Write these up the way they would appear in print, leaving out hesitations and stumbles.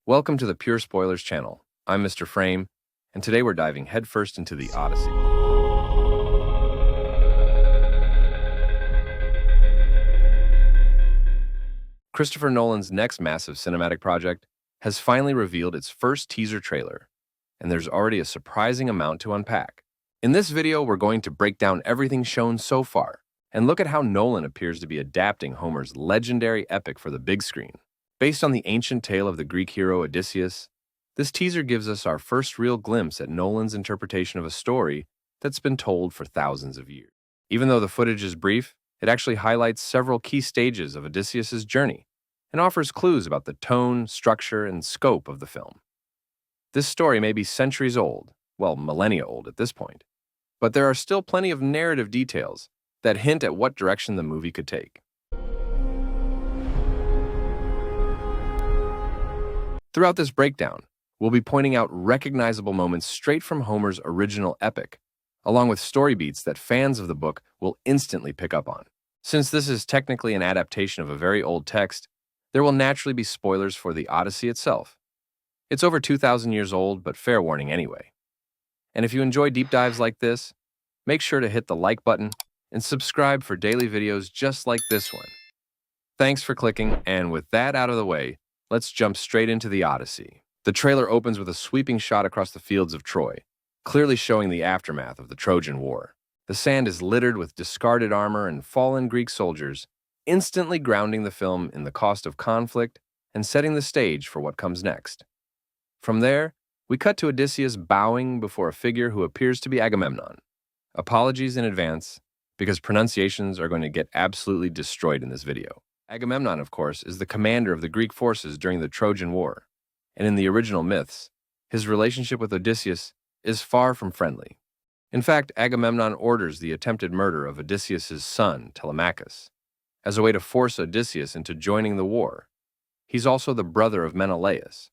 Welcome to the Pure Spoilers channel. I'm Mr. Frame, and today we're diving headfirst into the Odyssey. Christopher Nolan's next massive cinematic project has finally revealed its first teaser trailer, and there's already a surprising amount to unpack. In this video, we're going to break down everything shown so far, and look at how Nolan appears to be adapting Homer's legendary epic for the big screen. Based on the ancient tale of the Greek hero Odysseus, this teaser gives us our first real glimpse at Nolan's interpretation of a story that's been told for thousands of years. Even though the footage is brief, it actually highlights several key stages of Odysseus' journey and offers clues about the tone, structure, and scope of the film. This story may be centuries old, well, millennia old at this point, but there are still plenty of narrative details that hint at what direction the movie could take. Throughout this breakdown, we'll be pointing out recognizable moments straight from Homer's original epic, along with story beats that fans of the book will instantly pick up on. Since this is technically an adaptation of a very old text, there will naturally be spoilers for the Odyssey itself. It's over 2,000 years old, but fair warning anyway. And if you enjoy deep dives like this, make sure to hit the like button and subscribe for daily videos just like this one. Thanks for clicking, and with that out of the way, let's jump straight into the Odyssey. The trailer opens with a sweeping shot across the fields of Troy, clearly showing the aftermath of the Trojan War. The sand is littered with discarded armor and fallen Greek soldiers, instantly grounding the film in the cost of conflict and setting the stage for what comes next. From there, we cut to Odysseus bowing before a figure who appears to be Agamemnon. Apologies in advance, because pronunciations are going to get absolutely destroyed in this video. Agamemnon, of course, is the commander of the Greek forces during the Trojan War, and in the original myths, his relationship with Odysseus is far from friendly. In fact, Agamemnon orders the attempted murder of Odysseus' son, Telemachus, as a way to force Odysseus into joining the war. He's also the brother of Menelaus,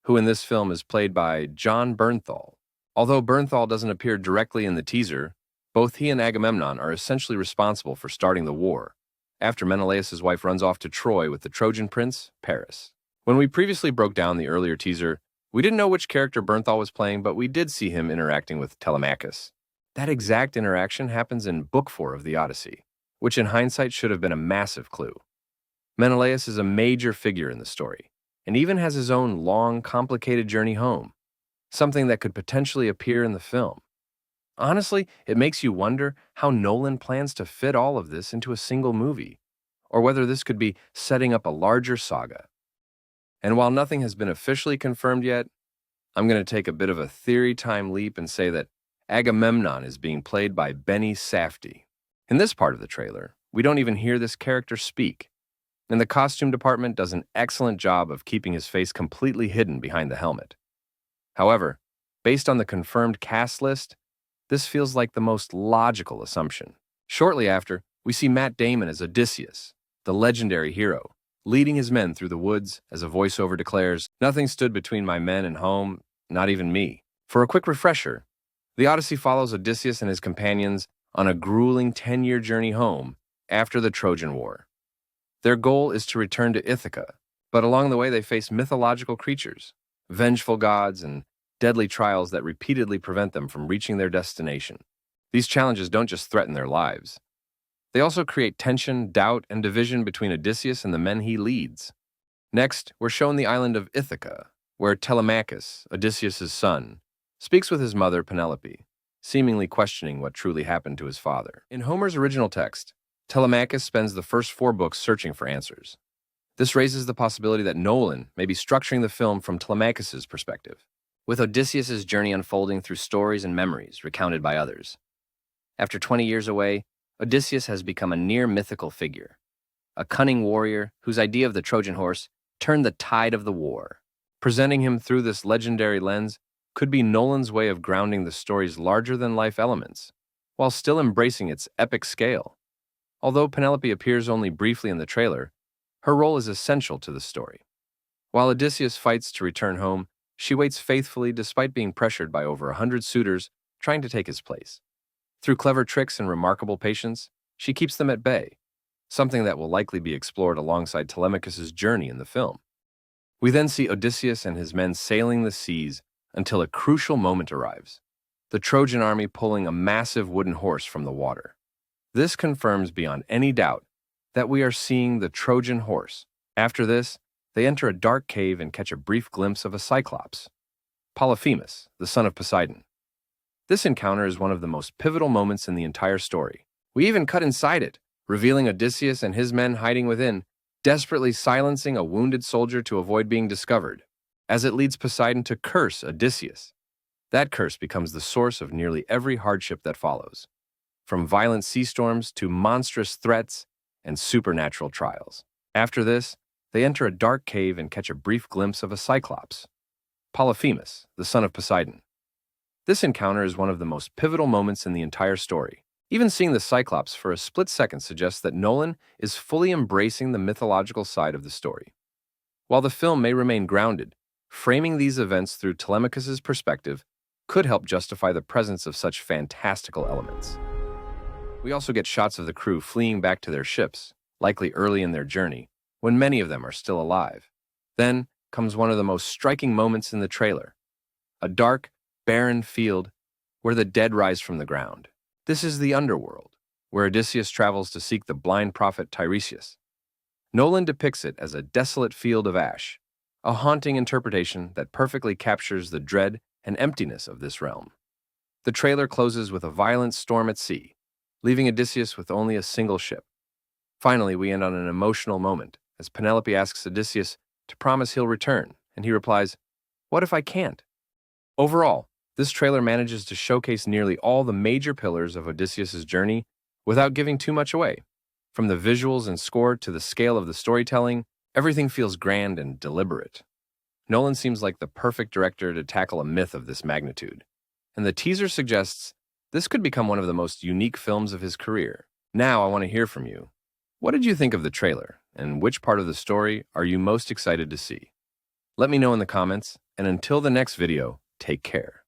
who in this film is played by Jon Bernthal. Although Bernthal doesn't appear directly in the teaser, both he and Agamemnon are essentially responsible for starting the war, after Menelaus' wife runs off to Troy with the Trojan prince, Paris. When we previously broke down the earlier teaser, we didn't know which character Bernthal was playing, but we did see him interacting with Telemachus. That exact interaction happens in Book 4 of the Odyssey, which in hindsight should have been a massive clue. Menelaus is a major figure in the story, and even has his own long, complicated journey home, something that could potentially appear in the film. Honestly, it makes you wonder how Nolan plans to fit all of this into a single movie, or whether this could be setting up a larger saga. And while nothing has been officially confirmed yet, I'm going to take a bit of a theory time leap and say that Agamemnon is being played by Benny Safdie. In this part of the trailer, we don't even hear this character speak, and the costume department does an excellent job of keeping his face completely hidden behind the helmet. However, based on the confirmed cast list, this feels like the most logical assumption. Shortly after, we see Matt Damon as Odysseus, the legendary hero, leading his men through the woods as a voiceover declares, "Nothing stood between my men and home, not even me." For a quick refresher, the Odyssey follows Odysseus and his companions on a grueling 10-year journey home after the Trojan War. Their goal is to return to Ithaca, but along the way they face mythological creatures, vengeful gods, and deadly trials that repeatedly prevent them from reaching their destination. These challenges don't just threaten their lives. They also create tension, doubt, and division between Odysseus and the men he leads. Next, we're shown the island of Ithaca, where Telemachus, Odysseus' son, speaks with his mother Penelope, seemingly questioning what truly happened to his father. In Homer's original text, Telemachus spends the first 4 books searching for answers. This raises the possibility that Nolan may be structuring the film from Telemachus' perspective, with Odysseus' journey unfolding through stories and memories recounted by others. After 20 years away, Odysseus has become a near-mythical figure, a cunning warrior whose idea of the Trojan horse turned the tide of the war. Presenting him through this legendary lens could be Nolan's way of grounding the story's larger-than-life elements, while still embracing its epic scale. Although Penelope appears only briefly in the trailer, her role is essential to the story. While Odysseus fights to return home, she waits faithfully despite being pressured by over 100 suitors trying to take his place. Through clever tricks and remarkable patience, she keeps them at bay, something that will likely be explored alongside Telemachus' journey in the film. We then see Odysseus and his men sailing the seas until a crucial moment arrives, the Trojan army pulling a massive wooden horse from the water. This confirms beyond any doubt that we are seeing the Trojan horse. After this, they enter a dark cave and catch a brief glimpse of a Cyclops, Polyphemus, the son of Poseidon. This encounter is one of the most pivotal moments in the entire story. We even cut inside it, revealing Odysseus and his men hiding within, desperately silencing a wounded soldier to avoid being discovered, as it leads Poseidon to curse Odysseus. That curse becomes the source of nearly every hardship that follows, from violent sea storms to monstrous threats and supernatural trials. After this, they enter a dark cave and catch a brief glimpse of a Cyclops, Polyphemus, the son of Poseidon. This encounter is one of the most pivotal moments in the entire story. Even seeing the Cyclops for a split second suggests that Nolan is fully embracing the mythological side of the story. While the film may remain grounded, framing these events through Telemachus's perspective could help justify the presence of such fantastical elements. We also get shots of the crew fleeing back to their ships, likely early in their journey, when many of them are still alive. Then comes one of the most striking moments in the trailer, a dark, barren field where the dead rise from the ground. This is the underworld, where Odysseus travels to seek the blind prophet Tiresias. Nolan depicts it as a desolate field of ash, a haunting interpretation that perfectly captures the dread and emptiness of this realm. The trailer closes with a violent storm at sea, leaving Odysseus with only a single ship. Finally, we end on an emotional moment, as Penelope asks Odysseus to promise he'll return, and he replies, "What if I can't?" Overall, this trailer manages to showcase nearly all the major pillars of Odysseus' journey without giving too much away. From the visuals and score to the scale of the storytelling, everything feels grand and deliberate. Nolan seems like the perfect director to tackle a myth of this magnitude, and the teaser suggests this could become one of the most unique films of his career. Now I want to hear from you. What did you think of the trailer, and which part of the story are you most excited to see? Let me know in the comments, and until the next video, take care.